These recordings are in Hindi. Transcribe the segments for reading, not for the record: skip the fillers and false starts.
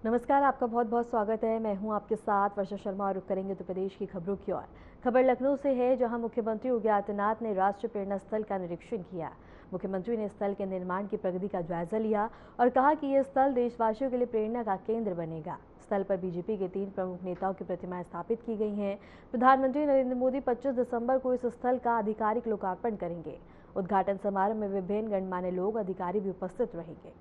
नमस्कार, आपका बहुत बहुत स्वागत है। मैं हूं आपके साथ वर्षा शर्मा और रुक करेंगे उत्तर प्रदेश की खबरों की ओर। खबर लखनऊ से है, जहां मुख्यमंत्री योगी आदित्यनाथ ने राष्ट्रीय प्रेरणा स्थल का निरीक्षण किया। मुख्यमंत्री ने स्थल के निर्माण की प्रगति का जायजा लिया और कहा कि यह स्थल देशवासियों के लिए प्रेरणा का केंद्र बनेगा। स्थल पर बीजेपी के 3 प्रमुख नेताओं की प्रतिमाएं स्थापित की गई हैं। प्रधानमंत्री नरेंद्र मोदी 25 दिसंबर को इस स्थल का आधिकारिक लोकार्पण करेंगे। उद्घाटन समारोह में विभिन्न गणमान्य लोग, अधिकारी भी उपस्थित रहेंगे।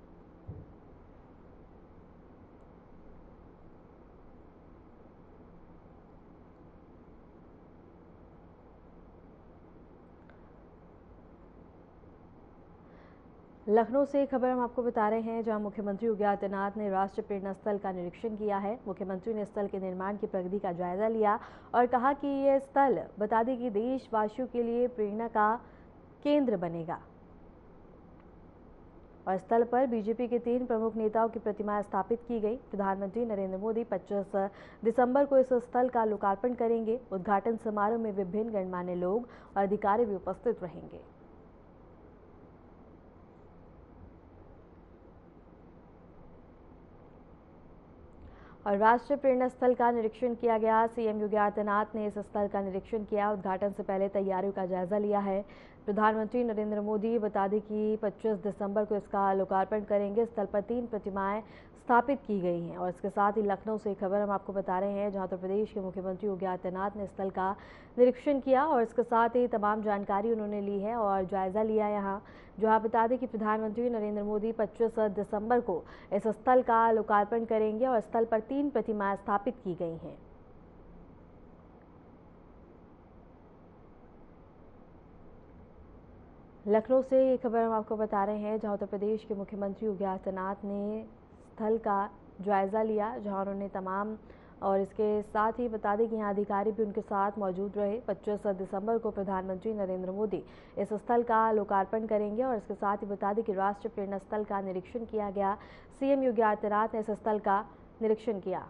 लखनऊ से खबर हम आपको बता रहे हैं, जहां मुख्यमंत्री योगी आदित्यनाथ ने राष्ट्रीय प्रेरणा स्थल का निरीक्षण किया है। मुख्यमंत्री ने स्थल के निर्माण की प्रगति का जायजा लिया और कहा कि यह स्थल बता दें कि देशवासियों के लिए प्रेरणा का केंद्र बनेगा। और स्थल पर बीजेपी के 3 प्रमुख नेताओं की प्रतिमाएं स्थापित की गई। प्रधानमंत्री नरेंद्र मोदी 25 दिसंबर को इस स्थल का लोकार्पण करेंगे। उद्घाटन समारोह में विभिन्न गणमान्य लोग और अधिकारी भी उपस्थित रहेंगे। और राष्ट्रीय प्रेरणा स्थल का निरीक्षण किया गया। सीएम योगी आदित्यनाथ ने इस स्थल का निरीक्षण किया। उद्घाटन से पहले तैयारियों का जायजा लिया है। प्रधानमंत्री नरेंद्र मोदी बता दें कि 25 दिसंबर को इसका लोकार्पण करेंगे। स्थल पर 3 प्रतिमाएं स्थापित की गई हैं। और इसके साथ ही लखनऊ से खबर हम आपको बता रहे हैं, जहां उत्तर प्रदेश के मुख्यमंत्री योगी आदित्यनाथ ने स्थल का निरीक्षण किया और इसके साथ ही तमाम जानकारी उन्होंने ली है और जायजा लिया। यहाँ जहां बता दें कि प्रधानमंत्री नरेंद्र मोदी 25 दिसंबर को इस स्थल का लोकार्पण करेंगे और स्थल पर 3 प्रतिमाएं स्थापित की गई हैं। लखनऊ से ये खबर हम आपको बता रहे हैं, जहां उत्तर प्रदेश के मुख्यमंत्री योगी आदित्यनाथ ने स्थल का जायजा लिया, जहां उन्होंने तमाम और इसके साथ ही बता दें कि यहाँ अधिकारी भी उनके साथ मौजूद रहे। 25 दिसंबर को प्रधानमंत्री नरेंद्र मोदी इस स्थल का लोकार्पण करेंगे और इसके साथ ही बता दें कि राष्ट्रीय प्रेरणा स्थल का निरीक्षण किया गया। सीएम योगी आदित्यनाथ ने इस स्थल का निरीक्षण किया।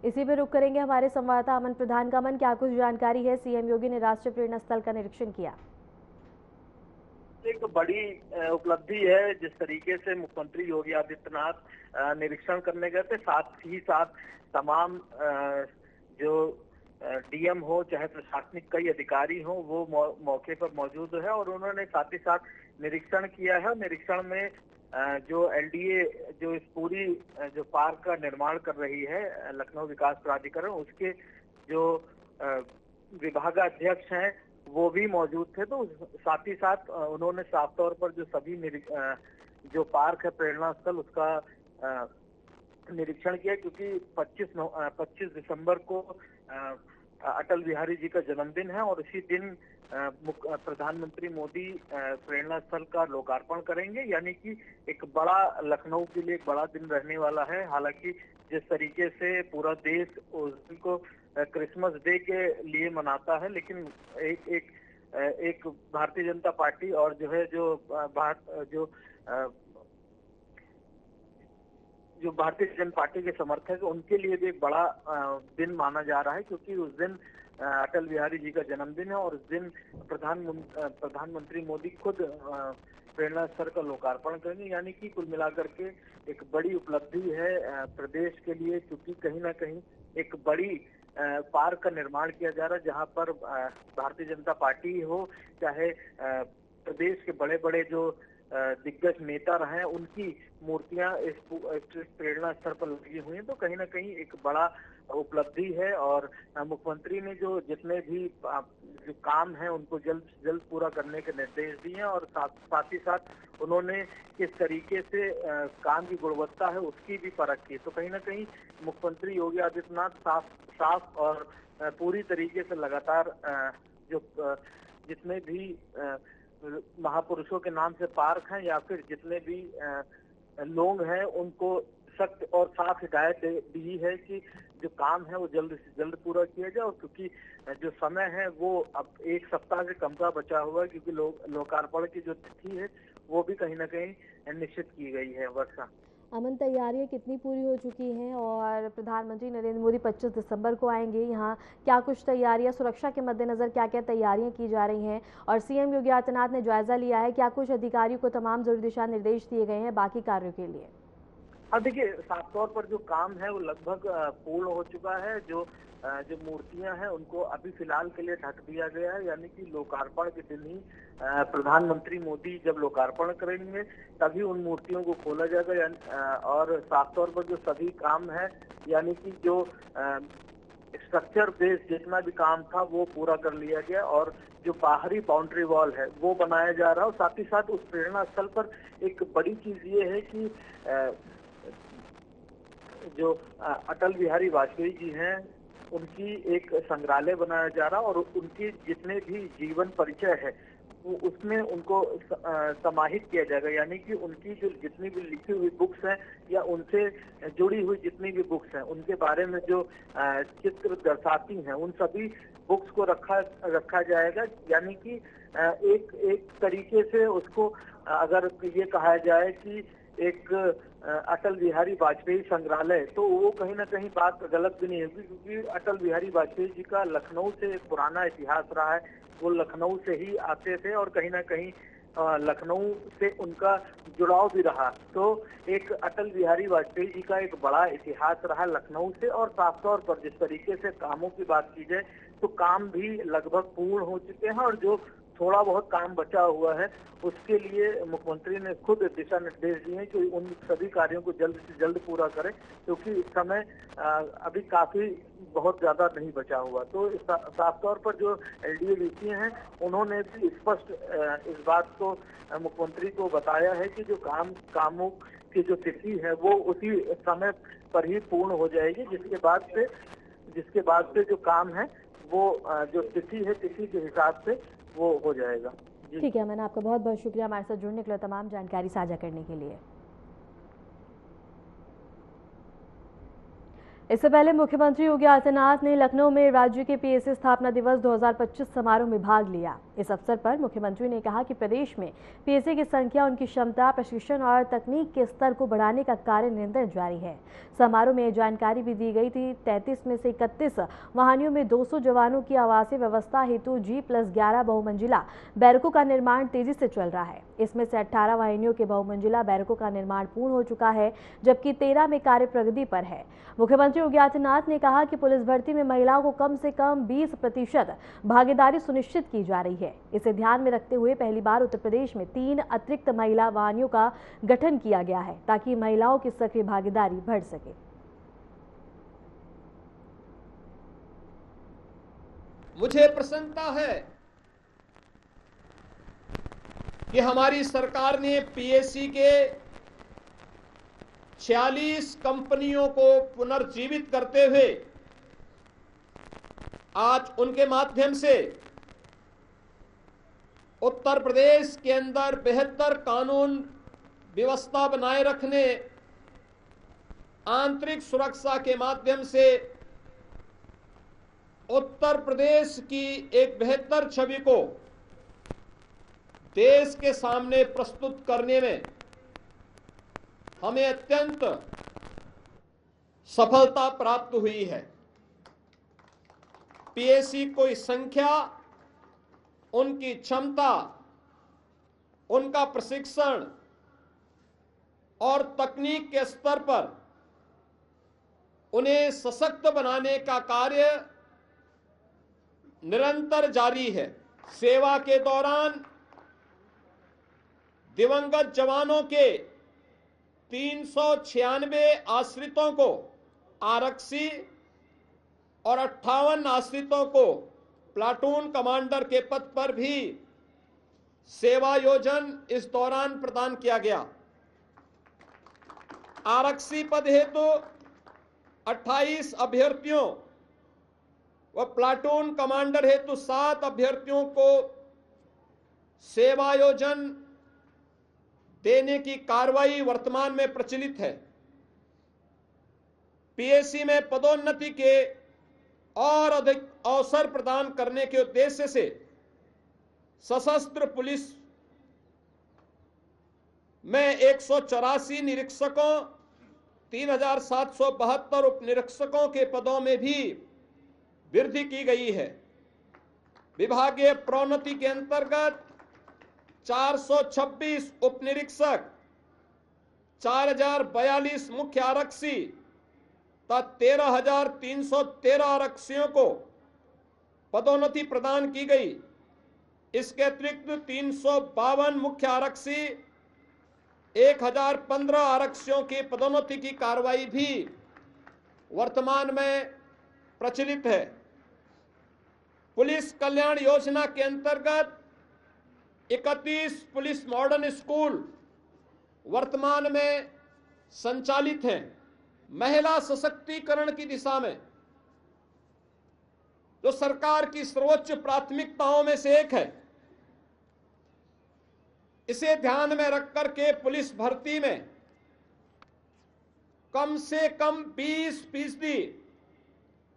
इसी पे रुक करेंगे हमारे संवाददाता अमन प्रधान का। अमन, क्या कुछ जानकारी है? सीएम योगी ने राष्ट्रीय प्रेरणा स्थल का निरीक्षण किया। एक बड़ी उपलब्धि है जिस तरीके से मुख्यमंत्री योगी आदित्यनाथ निरीक्षण करने गए थे। साथ ही साथ तमाम जो डीएम हो चाहे प्रशासनिक कई अधिकारी हो वो मौके पर मौजूद है और उन्होंने साथ ही साथ निरीक्षण किया है। निरीक्षण में जो एलडीए जो इस पूरी जो पार्क का निर्माण कर रही है लखनऊ विकास प्राधिकरण, उसके जो विभागाध्यक्ष हैं वो भी मौजूद थे। तो साथ ही साथ उन्होंने साफ तौर पर जो सभी जो पार्क है प्रेरणा स्थल उसका निरीक्षण किया, क्योंकि 25 दिसंबर को अटल बिहारी जी का जन्मदिन है और इसी दिन प्रधानमंत्री मोदी प्रेरणा स्थल का लोकार्पण करेंगे। यानी कि एक बड़ा लखनऊ के लिए एक बड़ा दिन रहने वाला है। हालांकि जिस तरीके से पूरा देश उस दिन को क्रिसमस डे के लिए मनाता है, लेकिन एक भारतीय जनता पार्टी और जो है जो भारतीय जनता पार्टी के समर्थक है उनके लिए भी एक बड़ा दिन माना जा रहा है, क्योंकि उस दिन अटल बिहारी जी का जन्मदिन है और उस दिन प्रधानमंत्री मोदी खुद प्रेरणा स्थल का लोकार्पण करेंगे। यानी कि कुल मिलाकर के एक बड़ी उपलब्धि है प्रदेश के लिए, क्योंकि कहीं ना कहीं एक बड़ी पार्क का निर्माण किया जा रहा है, जहां पर भारतीय जनता पार्टी हो चाहे प्रदेश के बड़े बड़े जो दिग्गज नेता रहे उनकी मूर्तियां इस प्रेरणा स्थल पर लगी हुई हैं। तो कहीं ना कहीं एक बड़ा उपलब्धि है और मुख्यमंत्री ने जो जितने भी जो काम है उनको जल्द से जल्द पूरा करने के निर्देश दिए हैं और साथ ही साथ उन्होंने किस तरीके से काम की गुणवत्ता है उसकी भी परख की। तो कहीं ना कहीं मुख्यमंत्री योगी आदित्यनाथ साफ और पूरी तरीके से लगातार जो जितने भी महापुरुषों के नाम से पार्क हैं या फिर जितने भी लोग हैं उनको सख्त और साफ हिदायत दी है कि जो काम है वो जल्द से जल्द पूरा किया जाए। और क्योंकि जो समय है वो अब 1 सप्ताह से कम का बचा हुआ है, क्योंकि लोकार्पण की जो तिथि है वो भी कहीं ना कहीं निश्चित की गई है। वर्षा, अमन, तैयारियां कितनी पूरी हो चुकी हैं और प्रधानमंत्री नरेंद्र मोदी 25 दिसंबर को आएंगे यहाँ, क्या कुछ तैयारियां, सुरक्षा के मद्देनजर क्या क्या तैयारियां की जा रही हैं? और सीएम योगी आदित्यनाथ ने जायजा लिया है, क्या कुछ अधिकारियों को तमाम जरूरी दिशा निर्देश दिए गए हैं बाकी कार्यों के लिए? हाँ देखिए, साफ तौर पर जो काम है वो लगभग पूर्ण हो चुका है। जो मूर्तियां हैं उनको अभी फिलहाल के लिए ढक दिया गया है, यानी कि लोकार्पण के दिन ही प्रधानमंत्री मोदी जब लोकार्पण करेंगे तभी उन मूर्तियों को खोला जाएगा। और साफ तौर पर जो सभी काम है, यानी कि जो स्ट्रक्चर बेस जितना भी काम था वो पूरा कर लिया गया और जो बाहरी बाउंड्री वॉल है वो बनाया जा रहा है। और साथ ही साथ उस प्रेरणा स्थल पर एक बड़ी चीज ये है कि जो अटल बिहारी वाजपेयी जी हैं उनकी एक संग्रहालय बनाया जा रहा है और उनकी जितने भी जीवन परिचय है वो उसमें उनको समाहित किया जाएगा। यानी कि उनकी जो जितनी भी लिखी हुई बुक्स हैं या उनसे जुड़ी हुई जितनी भी बुक्स हैं उनके बारे में जो चित्र दर्शाती हैं उन सभी बुक्स को रखा जाएगा। यानी कि एक तरीके से उसको अगर ये कहा जाए कि एक अटल बिहारी वाजपेयी संग्रहालय, तो वो कहीं ना कहीं बात गलत भी नहीं होगी, क्योंकि अटल बिहारी वाजपेयी जी का लखनऊ से पुराना इतिहास रहा है। वो लखनऊ से ही आते थे और कहीं ना कहीं लखनऊ से उनका जुड़ाव भी रहा। तो एक अटल बिहारी वाजपेयी जी का एक बड़ा इतिहास रहा लखनऊ से। और साफ तौर पर जिस तरीके से कामों की बात की जाए तो काम भी लगभग पूर्ण हो चुके हैं और जो थोड़ा बहुत काम बचा हुआ है उसके लिए मुख्यमंत्री ने खुद दिशा निर्देश दिए हैं कि उन सभी कार्यों को जल्द से जल्द पूरा करें, क्योंकि इस समय अभी काफी बहुत ज्यादा नहीं बचा हुआ। तो साफ तौर पर जो एलडीए हैं उन्होंने भी स्पष्ट इस बात को मुख्यमंत्री को बताया है कि जो कामों की जो तिथि है वो उसी समय पर ही पूर्ण हो जाएगी, जिसके बाद से जो काम है वो जो तिथि है तिथि के हिसाब से वो हो जाएगा। ठीक है, मैंने आपका बहुत बहुत शुक्रिया हमारे साथ जुड़ने के लिए, तमाम जानकारी साझा करने के लिए। इससे पहले मुख्यमंत्री योगी आदित्यनाथ ने लखनऊ में राज्य के पीएससी स्थापना दिवस 2025 समारोह में भाग लिया। इस अवसर पर मुख्यमंत्री ने कहा कि प्रदेश में पीएससी की संख्या, उनकी क्षमता, प्रशिक्षण और तकनीक के स्तर को बढ़ाने का कार्य निरंतर जारी है। समारोह में जानकारी भी दी गई थी। 33 में से 31 वाहनियों में 200 जवानों की आवासीय व्यवस्था हेतु G+11 बहुमंजिला बैरकों का निर्माण तेजी से चल रहा है। इसमें से 18 वाहिनियों के बहुमंजिला बैरकों का निर्माण पूर्ण हो चुका है, जबकि 13 में कार्य प्रगति पर है। मुख्यमंत्री योगी आदित्यनाथ ने कहा कि पुलिस भर्ती में महिलाओं को कम से कम 20% भागीदारी सुनिश्चित की जा रही है। इसे ध्यान में रखते हुए पहली बार उत्तर प्रदेश में 3 अतिरिक्त महिला वाहिनियों का गठन किया गया है, ताकि महिलाओं की सक्रिय भागीदारी बढ़ सके। मुझे प्रसन्नता है कि हमारी सरकार ने पीएससी के 46 कंपनियों को पुनर्जीवित करते हुए आज उनके माध्यम से उत्तर प्रदेश के अंदर बेहतर कानून व्यवस्था बनाए रखने, आंतरिक सुरक्षा के माध्यम से उत्तर प्रदेश की एक बेहतर छवि को देश के सामने प्रस्तुत करने में हमें अत्यंत सफलता प्राप्त हुई है। पीएससी की संख्या, उनकी क्षमता, उनका प्रशिक्षण और तकनीक के स्तर पर उन्हें सशक्त बनाने का कार्य निरंतर जारी है। सेवा के दौरान दिवंगत जवानों के 396 आश्रितों को आरक्षी और 58 आश्रितों को प्लाटून कमांडर के पद पर भी सेवायोजन इस दौरान प्रदान किया गया। आरक्षी पद हेतु 28 अभ्यर्थियों व प्लाटून कमांडर हेतु 7 अभ्यर्थियों को सेवायोजन देने की कार्रवाई वर्तमान में प्रचलित है। पीएससी में पदोन्नति के और अधिक अवसर प्रदान करने के उद्देश्य से सशस्त्र पुलिस में 184 निरीक्षकों 3772 उप निरीक्षकों के पदों में भी वृद्धि की गई है। विभागीय प्रोन्नति के अंतर्गत 426 उप निरीक्षक, 4042 मुख्य आरक्षी तथा 13,313 आरक्षियों को पदोन्नति प्रदान की गई। इसके अतिरिक्त 352 मुख्य आरक्षी, 1015 आरक्षियों की पदोन्नति की कार्रवाई भी वर्तमान में प्रचलित है। पुलिस कल्याण योजना के अंतर्गत 31 पुलिस मॉडर्न स्कूल वर्तमान में संचालित हैं। महिला सशक्तिकरण की दिशा में जो सरकार की सर्वोच्च प्राथमिकताओं में से एक है, इसे ध्यान में रख करके पुलिस भर्ती में कम से कम 20%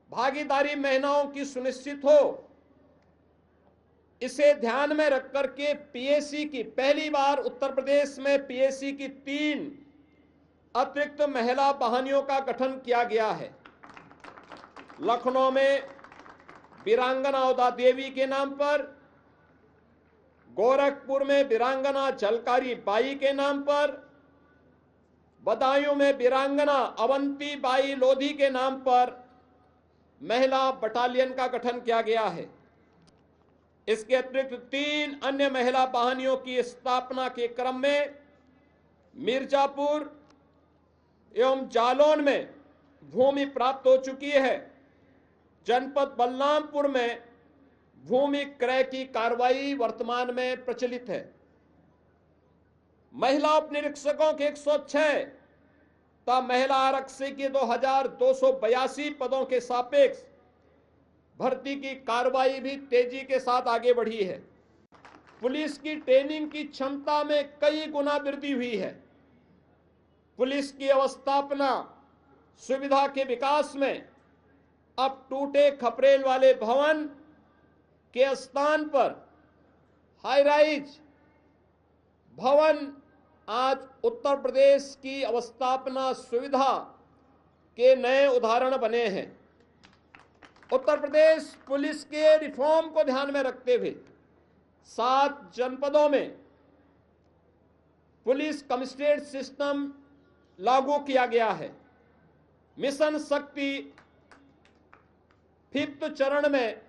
भागीदारी महिलाओं की सुनिश्चित हो। इसे ध्यान में रख करके पीएसी की पहली बार उत्तर प्रदेश में पीएसी की 3 अतिरिक्त महिला वाहिनियों का गठन किया गया है। लखनऊ में वीरांगना उदा देवी के नाम पर, गोरखपुर में वीरांगना झलकारी बाई के नाम पर, बदायूं में वीरांगना अवंती बाई लोधी के नाम पर महिला बटालियन का गठन किया गया है। इसके अतिरिक्त 3 अन्य महिला वाहिनियों की स्थापना के क्रम में मिर्जापुर एवं जालौन में भूमि प्राप्त हो चुकी है। जनपद बलरामपुर में भूमि क्रय की कार्रवाई वर्तमान में प्रचलित है। महिला उप निरीक्षकों के 106 तथा महिला आरक्षी के 2282 पदों के सापेक्ष भर्ती की कार्रवाई भी तेजी के साथ आगे बढ़ी है। पुलिस की ट्रेनिंग की क्षमता में कई गुना वृद्धि हुई है। पुलिस की अवस्थापना सुविधा के विकास में अब टूटे खपरेल वाले भवन के स्थान पर हाई राइज भवन आज उत्तर प्रदेश की अवस्थापना सुविधा के नए उदाहरण बने हैं। उत्तर प्रदेश पुलिस के रिफॉर्म को ध्यान में रखते हुए 7 जनपदों में पुलिस कमिश्नरेट सिस्टम लागू किया गया है। मिशन शक्ति 5th चरण में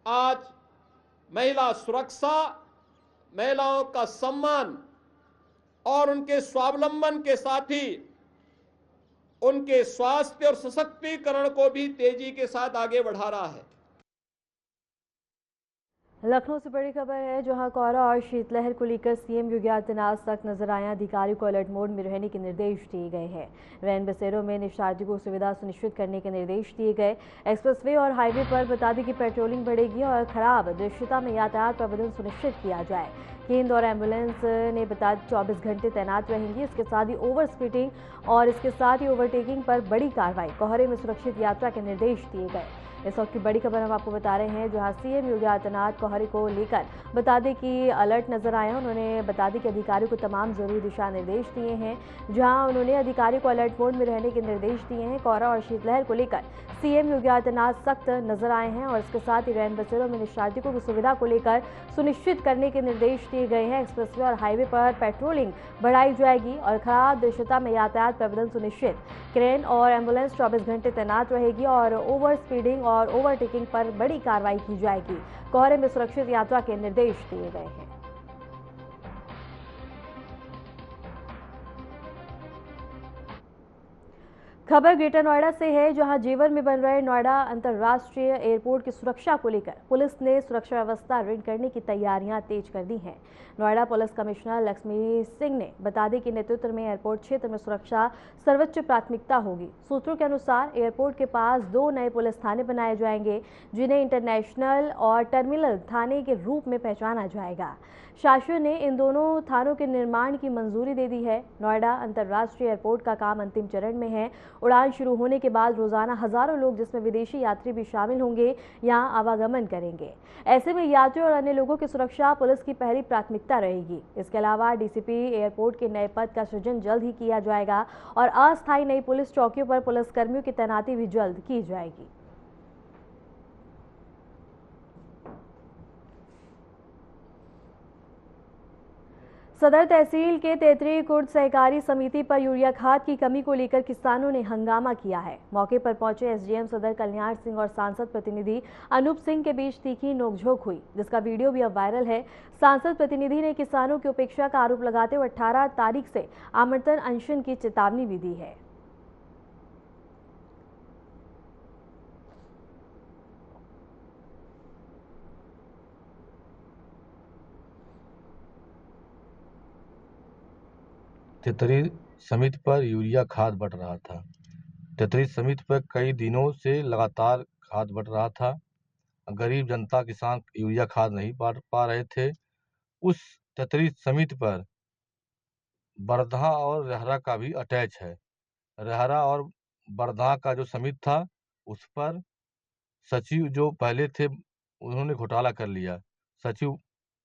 आज महिला सुरक्षा, महिलाओं का सम्मान और उनके स्वावलंबन के साथ ही उनके स्वास्थ्य और सशक्तिकरण को भी तेजी के साथ आगे बढ़ा रहा है। लखनऊ से बड़ी खबर है, जहां कोहरा और शीतलहर को लेकर सीएम योगी आदित्यनाथ सख्त नजर आए। अधिकारियों को अलर्ट मोड में रहने के निर्देश दिए गए हैं। रैन बसेरों में निशार्थियों को सुविधा सुनिश्चित करने के निर्देश दिए गए। एक्सप्रेसवे और हाईवे पर बता दें कि पेट्रोलिंग बढ़ेगी और खराब दृश्यता में यातायात प्रबंधन सुनिश्चित किया जाए। केंद्र और एम्बुलेंस ने बता 24 घंटे तैनात रहेंगी। इसके साथ ही ओवर स्पीडिंग और इसके साथ ही ओवरटेकिंग पर बड़ी कार्रवाई। कोहरे में सुरक्षित यात्रा के निर्देश दिए गए। इस वक्त की बड़ी खबर हम आपको बता रहे हैं, जहां सीएम योगी आदित्यनाथ कोहरे को लेकर बता दें कि अलर्ट नजर आए हैं। उन्होंने बता दें कि अधिकारियों को तमाम जरूरी दिशा निर्देश दिए हैं, जहां उन्होंने अधिकारियों को अलर्ट मोड में रहने के निर्देश दिए हैं। कोहरा और शीतलहर को लेकर सीएम योगी आदित्यनाथ सख्त नजर आए हैं और इसके साथ ही रैन बसेरों में निशार्थियों की सुविधा को लेकर सुनिश्चित करने के निर्देश दिए गए हैं। एक्सप्रेसवे और हाईवे पर पेट्रोलिंग बढ़ाई जाएगी और खराब दृश्यता में यातायात प्रबंधन सुनिश्चित। क्रेन और एम्बुलेंस 24 घंटे तैनात रहेगी और ओवर स्पीडिंग और ओवरटेकिंग पर बड़ी कार्रवाई की जाएगी। कोहरे में सुरक्षित यात्रा के निर्देश दिए गए हैं। खबर ग्रेटर नोएडा से है, जहां जेवर में बन रहे नोएडा अंतर्राष्ट्रीय एयरपोर्ट की सुरक्षा को लेकर पुलिस ने सुरक्षा व्यवस्था ऋण करने की तैयारियां तेज कर दी हैं। नोएडा पुलिस कमिश्नर लक्ष्मी सिंह ने बता दें कि नेतृत्व में एयरपोर्ट क्षेत्र में सुरक्षा सर्वोच्च प्राथमिकता होगी। सूत्रों के अनुसार एयरपोर्ट के पास 2 नए पुलिस थाने बनाए जाएंगे, जिन्हें इंटरनेशनल और टर्मिनल थाने के रूप में पहचाना जाएगा। शासन ने इन दोनों थानों के निर्माण की मंजूरी दे दी है। नोएडा अंतर्राष्ट्रीय एयरपोर्ट का काम अंतिम चरण में है। उड़ान शुरू होने के बाद रोजाना हजारों लोग, जिसमें विदेशी यात्री भी शामिल होंगे, यहां आवागमन करेंगे। ऐसे में यात्रियों और अन्य लोगों की सुरक्षा पुलिस की पहली प्राथमिकता रहेगी। इसके अलावा डीसीपी एयरपोर्ट के नए पद का सृजन जल्द ही किया जाएगा और अस्थायी नई पुलिस चौकियों पर पुलिसकर्मियों की तैनाती भी जल्द की जाएगी। सदर तहसील के तेतरी कुर्द सहकारी समिति पर यूरिया खाद की कमी को लेकर किसानों ने हंगामा किया है। मौके पर पहुंचे एसडीएम सदर कल्याण सिंह और सांसद प्रतिनिधि अनूप सिंह के बीच तीखी नोकझोंक हुई, जिसका वीडियो भी अब वायरल है। सांसद प्रतिनिधि ने किसानों की उपेक्षा का आरोप लगाते हुए 18 तारीख से आमंत्रण अनशन की चेतावनी भी दी है। तेतरी समिति पर यूरिया खाद बंट रहा था। तेतरी समिति पर कई दिनों से लगातार खाद बंट रहा था। गरीब जनता किसान यूरिया खाद नहीं बांट पा रहे थे। उस तेतरी समिति पर बरधा और रहरा का भी अटैच है। रहरा और बरधा का जो समिति था, उस पर सचिव जो पहले थे उन्होंने घोटाला कर लिया। सचिव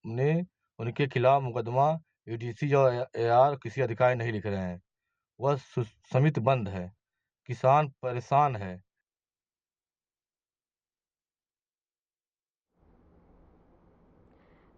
ने उनके खिलाफ मुकदमा ईडीसी और एआर किसी अधिकारी नहीं लिख रहे हैं। वह समिति बंद है, किसान परेशान है।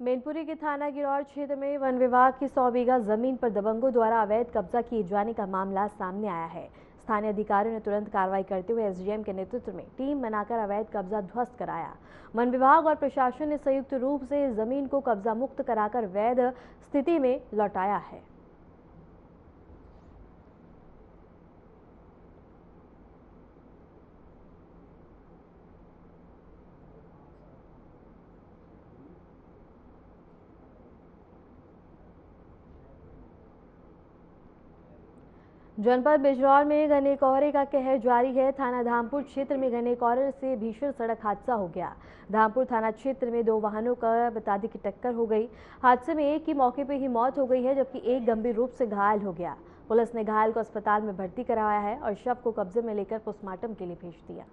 मैनपुरी के थाना गिरौर क्षेत्र में वन विभाग की 100 बीघा जमीन पर दबंगों द्वारा अवैध कब्जा किए जाने का मामला सामने आया है। स्थानीय अधिकारियों ने तुरंत कार्रवाई करते हुए एसडीएम के नेतृत्व में टीम बनाकर अवैध कब्जा ध्वस्त कराया। वन विभाग और प्रशासन ने संयुक्त रूप से जमीन को कब्जा मुक्त कराकर वैध स्थिति में लौटाया है। जनपद बिजनौर में घने कोहरे का कहर जारी है। थाना धामपुर क्षेत्र में घने कोहरे से भीषण सड़क हादसा हो गया। धामपुर थाना क्षेत्र में 2 वाहनों का बता दी की टक्कर हो गई। हादसे में एक की मौके पर ही मौत हो गई है, जबकि एक गंभीर रूप से घायल हो गया। पुलिस ने घायल को अस्पताल में भर्ती कराया है और शव को कब्जे में लेकर पोस्टमार्टम के लिए भेज दिया।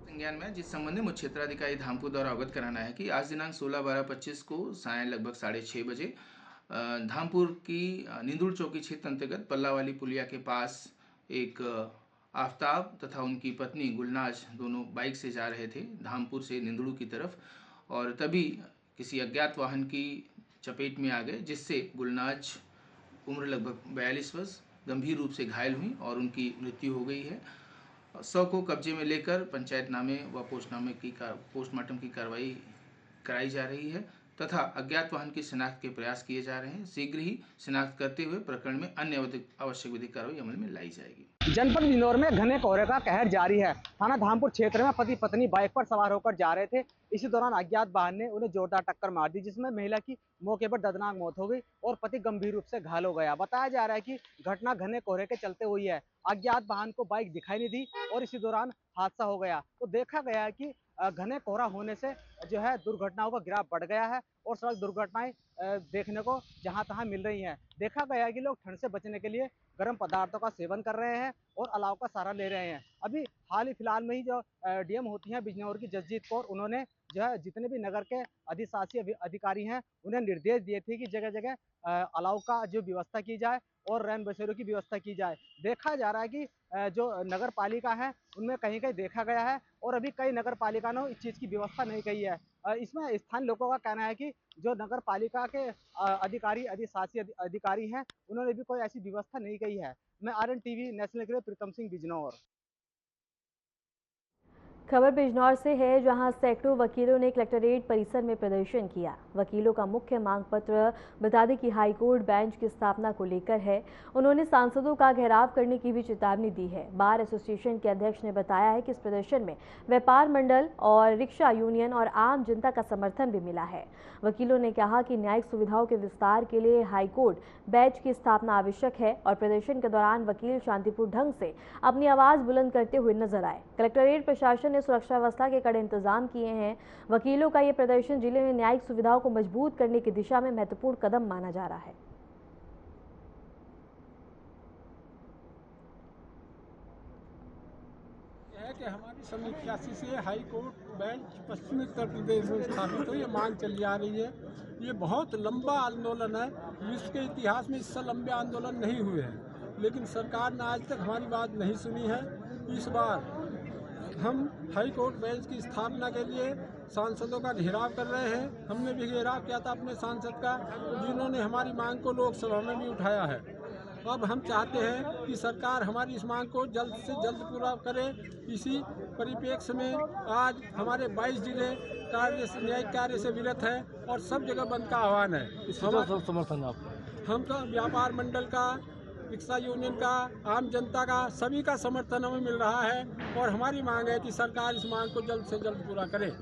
संज्ञान में जिस संबंध में मुख्य क्षेत्राधिकारी धामपुर द्वारा अवगत कराना है कि आज दिनांक 16/12/25 को साय लगभग 6:30 बजे धामपुर की निंदुड़ चौकी क्षेत्र अंतर्गत पल्लावाली पुलिया के पास एक आफ्ताब तथा उनकी पत्नी गुलनाज दोनों बाइक से जा रहे थे धामपुर से निंदुड़ की तरफ, और तभी किसी अज्ञात वाहन की चपेट में आ गए, जिससे गुलनाज उम्र लगभग 42 वर्ष गंभीर रूप से घायल हुई और उनकी मृत्यु हो गई है। शव को कब्जे में लेकर पंचायतनामे व पोस्टमार्टम की कार्रवाई कराई जा रही है तथा अज्ञात वाहन की शिनाख्त के प्रयास किए जा रहे हैं। शीघ्र ही शिनाख्त करते हुए प्रकरण में अन्य आवश्यक विधिक कार्रवाई अमल में लाई जाएगी। जनपद बिजनौर में घने कोहरे का कहर जारी है। थाना धामपुर क्षेत्र में पति पत्नी बाइक पर सवार होकर जा रहे थे। इसी दौरान अज्ञात वाहन ने उन्हें जोरदार टक्कर मार दी, जिसमें महिला की मौके पर दर्दनाक मौत हो गई और पति गंभीर रूप से घायल हो गया। बताया जा रहा है कि घटना घने कोहरे के चलते हुई है। अज्ञात वाहन को बाइक दिखाई नहीं दी और इसी दौरान हादसा हो गया। तो देखा गया है कि घने कोहरा होने से जो है दुर्घटनाओं का ग्राफ बढ़ गया है और सड़क दुर्घटनाएं देखने को जहां तहां मिल रही हैं। देखा गया है कि लोग ठंड से बचने के लिए गर्म पदार्थों का सेवन कर रहे हैं और अलाव का सहारा ले रहे हैं। अभी हाल ही फिलहाल में ही जो डीएम होती हैं बिजनौर की जसजीत कौर, उन्होंने जो है जितने भी नगर के अधिशासी अधिकारी हैं उन्हें निर्देश दिए थे कि जगह जगह अलाव का जो व्यवस्था की जाए और रैन बसेरों की व्यवस्था की जाए। देखा जा रहा है कि जो नगर पालिका है उनमें कहीं कहीं देखा गया है और अभी कई नगर पालिका ने इस चीज़ की व्यवस्था नहीं की है। इसमें स्थानीय लोगों का कहना है कि जो नगर पालिका के अधिकारी अधिशासी अधिकारी हैं उन्होंने भी कोई ऐसी व्यवस्था नहीं की है। मैं RN TV नेशनल के लिए प्रीतम सिंह बिजनौर। खबर बिजनौर से है, जहां सैकड़ों वकीलों ने कलेक्ट्रेट परिसर में प्रदर्शन किया। वकीलों का मुख्य मांग पत्र बता दें कि हाईकोर्ट बेंच की स्थापना को लेकर है। उन्होंने सांसदों का घेराव करने की भी चेतावनी दी है। बार एसोसिएशन के अध्यक्ष ने बताया है कि इस प्रदर्शन में व्यापार मंडल और रिक्शा यूनियन और आम जनता का समर्थन भी मिला है। वकीलों ने कहा कि न्यायिक सुविधाओं के विस्तार के लिए हाईकोर्ट बेंच की स्थापना आवश्यक है और प्रदर्शन के दौरान वकील शांतिपूर्ण ढंग से अपनी आवाज बुलंद करते हुए नजर आए। कलेक्ट्रेट प्रशासन ने सुरक्षा व्यवस्था के कड़े इंतजाम किए हैं। वकीलों का ये प्रदर्शन जिले में न्यायिक सुविधाओं को मजबूत करने की दिशा में महत्वपूर्ण कदम माना जा रहा है। कि हमारी सन 81 से हाई कोर्ट बेंच पश्चिमी उत्तर प्रदेश में स्थापित हुई, ये मांग चली आ रही है। ये बहुत लंबा आंदोलन है, विश्व के इतिहास में इससे लंबे आंदोलन नहीं हुए हैं, लेकिन सरकार ने आज तक हमारी बात नहीं सुनी है। इस बार हम हाई कोर्ट बेंच की स्थापना के लिए सांसदों का घेराव कर रहे हैं। हमने भी घेराव किया था अपने सांसद का, जिन्होंने हमारी मांग को लोकसभा में भी उठाया है। अब हम चाहते हैं कि सरकार हमारी इस मांग को जल्द से जल्द पूरा करे। इसी परिप्रेक्ष्य में आज हमारे 22 जिले न्यायिक कार्य से विरत हैं और सब जगह बंद का आह्वान है। समर्थन हम तो व्यापार मंडल का, रिक्शा यूनियन का, आम जनता का, सभी का समर्थन हमें मिल रहा है और हमारी मांग है कि सरकार इस मांग को जल्द से जल्द पूरा करे।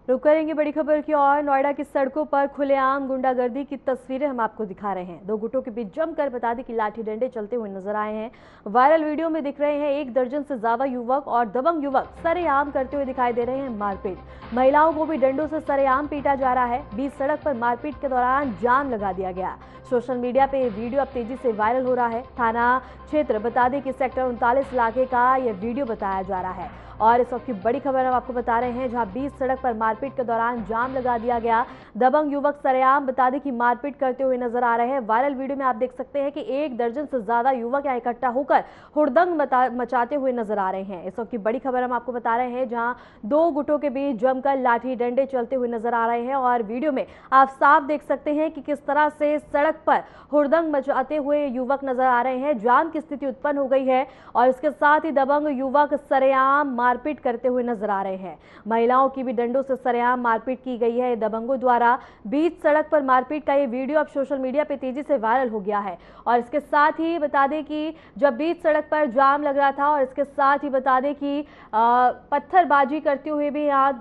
रुक करेंगे बड़ी खबर की और। नोएडा की सड़कों पर खुलेआम गुंडागर्दी की तस्वीरें हम आपको दिखा रहे हैं। दो गुटों के बीच जमकर बता दें कि लाठी डंडे चलते हुए नजर आए हैं। वायरल वीडियो में दिख रहे हैं 1 दर्जन से ज्यादा युवक और दबंग युवक सरेआम करते हुए दिखाई दे रहे हैं मारपीट। महिलाओं को भी डंडों से सरेआम पीटा जा रहा है। बीच सड़क पर मारपीट के दौरान जाम लगा दिया गया। सोशल मीडिया पे ये वीडियो अब तेजी से वायरल हो रहा है। थाना क्षेत्र बता दें कि सेक्टर 39 इलाके का यह वीडियो बताया जा रहा है। और इस वक्त की बड़ी खबर हम आपको बता रहे हैं, जहां बीच सड़क पर मारपीट के दौरान जाम लगा दिया गया। दबंग युवक सरेआम बता दें कि मारपीट करते हुए नजर आ रहे हैं। वायरल वीडियो में आप देख सकते हैं कि 1 दर्जन से ज्यादा युवक यहाँ इकट्ठा होकर हुड़दंग मचाते हुए नजर आ रहे हैं। इस वक्त की बड़ी खबर हम आपको बता रहे हैं, जहां 2 गुटों के बीच जमकर लाठी डंडे चलते हुए नजर आ रहे हैं। और वीडियो में आप साफ देख सकते हैं कि किस तरह से सड़क पर हुड़दंग मचाते हुए युवक नजर आ रहे हैं। जाम की स्थिति उत्पन्न हो गई है और इसके साथ ही दबंग युवक सरेआम मारपीट करते हुए नजर आ रहे हैं। महिलाओं की भी डंडों से सरेआम मारपीट की गई है। दबंगों द्वारा बीच सड़क पर मारपीट का ये वीडियो अब सोशल मीडिया पे तेजी से वायरल हो गया है। और इसके साथ ही बता दें कि जब बीच सड़क पर जाम लग रहा था और इसके साथ ही बता दें कि पत्थरबाजी करते हुए भी यहाँ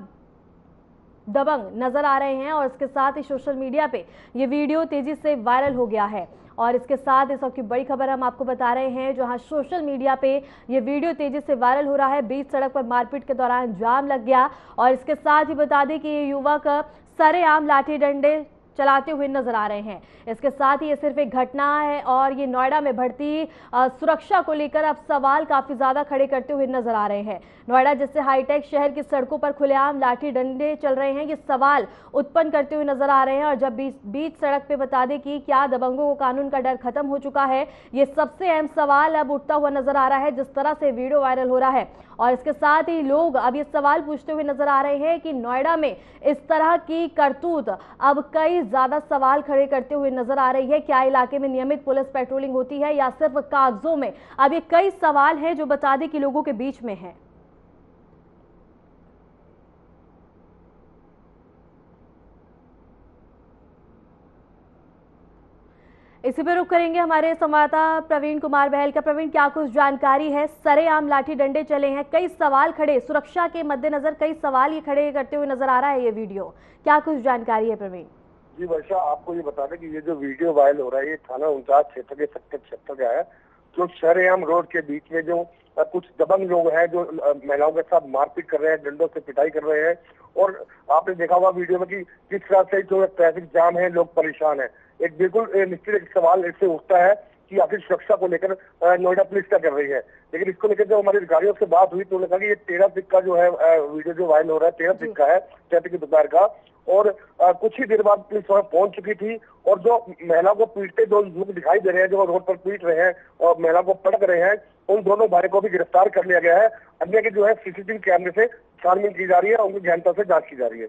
दबंग नजर आ रहे हैं। और इसके साथ ही सोशल मीडिया पे ये वीडियो तेजी से वायरल हो गया है। और इसके साथ इस वक्त की बड़ी खबर हम आपको बता रहे हैं, जहां सोशल मीडिया पे ये वीडियो तेजी से वायरल हो रहा है। बीच सड़क पर मारपीट के दौरान जाम लग गया। और इसके साथ ही बता दें कि ये युवक सरेआम लाठी डंडे चलाते हुए नजर आ रहे हैं। इसके साथ ही ये सिर्फ एक घटना है और ये नोएडा में बढ़ती सुरक्षा को लेकर अब सवाल काफी ज्यादा खड़े करते हुए नजर आ रहे हैं। नोएडा जैसे हाईटेक शहर की सड़कों पर खुलेआम लाठी डंडे चल रहे हैं, ये सवाल उत्पन्न करते हुए नजर आ रहे हैं। और जब बीच सड़क पे बता दें कि क्या दबंगों को कानून का डर खत्म हो चुका है, ये सबसे अहम सवाल अब उठता हुआ नजर आ रहा है जिस तरह से वीडियो वायरल हो रहा है। और इसके साथ ही लोग अब ये सवाल पूछते हुए नजर आ रहे हैं कि नोएडा में इस तरह की करतूत अब कई ज्यादा सवाल खड़े करते हुए नजर आ रही है। क्या इलाके में नियमित पुलिस पेट्रोलिंग होती है या सिर्फ कागजों में? अब ये कई सवाल हैं जो बता दें कि लोगों के बीच में है। इसी पर रुक करेंगे हमारे संवाददाता प्रवीण कुमार बहल का। प्रवीण, क्या कुछ जानकारी है? सरेआम लाठी डंडे चले हैं, कई सवाल खड़े, सुरक्षा के मद्देनजर कई सवाल ये खड़े करते हुए नजर आ रहा है ये वीडियो, क्या कुछ जानकारी है प्रवीण? जी वर्षा, आपको ये बता दें कि ये जो वीडियो वायरल हो रहा है ये थाना 49 क्षेत्र के सेक्टर 76 का है। जो सरेआम रोड के बीच में जो कुछ दबंग लोग हैं जो महिलाओं के साथ मारपीट कर रहे हैं, डंडों से पिटाई कर रहे हैं। और आपने देखा होगा वीडियो में कि किस तरह से जो ट्रैफिक जाम है, लोग परेशान है। एक बिल्कुल निश्चित एक सवाल इससे उठता है कि आखिर सुरक्षा को लेकर नोएडा पुलिस क्या कर रही है। लेकिन इसको लेकर जब हमारे अधिकारियों से बात हुई तो उन्होंने कहा कि ये 13 सिक्का जो है वीडियो जो वायरल हो रहा है 13 सिक्का है ट्रैफिक की दोपहर का। और कुछ ही देर बाद पुलिस वहां पहुंच चुकी थी और जो महिला को पीटते जो लोग दिखाई दे रहे हैं, जो रोड पर पीट रहे हैं और महिला को पटक रहे हैं, उन दोनों भाई को भी गिरफ्तार कर लिया गया है। अन्य की जो है सीसीटीवी कैमरे से छानबीन की जा रही है, उनकी गहनता से जांच की जा रही है।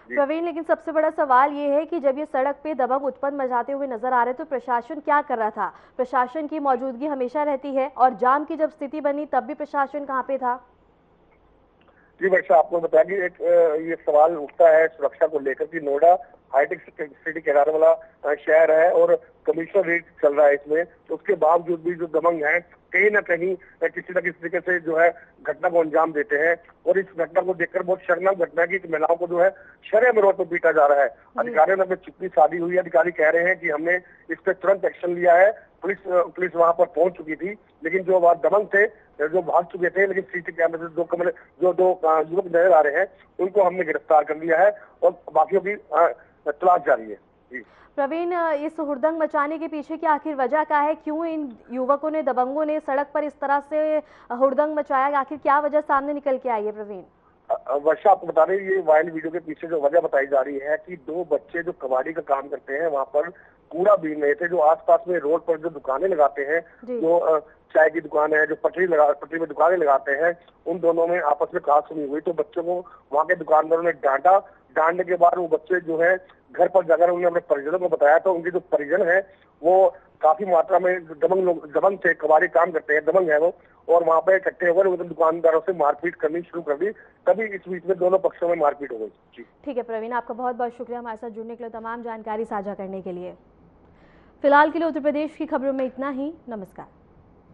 प्रवीण, लेकिन सबसे बड़ा सवाल ये है कि जब ये सड़क पे दबंग उत्पन्न मचाते हुए नजर आ रहे तो प्रशासन क्या कर रहा था? प्रशासन की मौजूदगी हमेशा रहती है और जाम की जब स्थिति बनी तब भी प्रशासन कहाँ पे था? जी वर्षा, आपको बता कि एक ये सवाल उठता है सुरक्षा को लेकर कि नोएडा हाईटेक सिटी कहलाने वाला शहर है और कमिश्नर रेट चल रहा है इसमें। तो उसके बावजूद भी जो दबंग हैं कहीं ना कहीं किसी न किसी तरीके से जो है घटना को अंजाम देते हैं। और इस घटना को देखकर बहुत शर्मनाक घटना है कि महिलाओं को जो है शरेआम रोड पर पीटा जा रहा है। अधिकारियों ने अपनी चुप्पी साधी हुई है। अधिकारी कह रहे हैं कि हमने इस पर तुरंत एक्शन लिया है। पुलिस वहां पर पहुंच चुकी थी, लेकिन जो वहां दबंग थे जो भाग चुके थे, लेकिन सीसी कैमरे से दो युवक नजर आ रहे हैं, उनको हमने गिरफ्तार कर लिया है और बाकियों की तलाश जारी है। प्रवीण, इस हुड़दंग मचाने के पीछे की आखिर वजह क्या है? क्यों इन युवकों ने, दबंगों ने सड़क पर इस तरह से हुड़दंग मचाया? आखिर क्या वजह सामने निकल के आई है प्रवीण? वर्षा, आपको बता रहे ये वायरल वीडियो के पीछे जो वजह बताई जा रही है कि दो बच्चे जो कबाड़ी का काम करते हैं वहां पर कूड़ा बीन रहे थे। जो आसपास में रोड पर जो दुकानें लगाते हैं, जो चाय की दुकान है, जो पटरी में दुकानें लगाते हैं, उन दोनों में आपस में कहासुनी हुई। तो बच्चों को वहां के दुकानदारों ने डांटा। डांटने के बाद वो बच्चे जो है घर पर जाकर उन्होंने अपने परिजनों को बताया। तो उनके जो परिजन है वो काफी मात्रा में दबंग थे, कबाड़ी काम करते हैं, दबंग है वो, और वहां पे इकट्ठे होकर उन्होंने दुकानदारों से मारपीट करनी शुरू कर दी। तभी इस बीच में दोनों पक्षों में मारपीट हो गई। जी ठीक है प्रवीण, आपका बहुत बहुत शुक्रिया हमारे साथ जुड़ने के लिए, तमाम जानकारी साझा करने के लिए। फिलहाल के लिए उत्तर प्रदेश की खबरों में इतना ही। नमस्कार।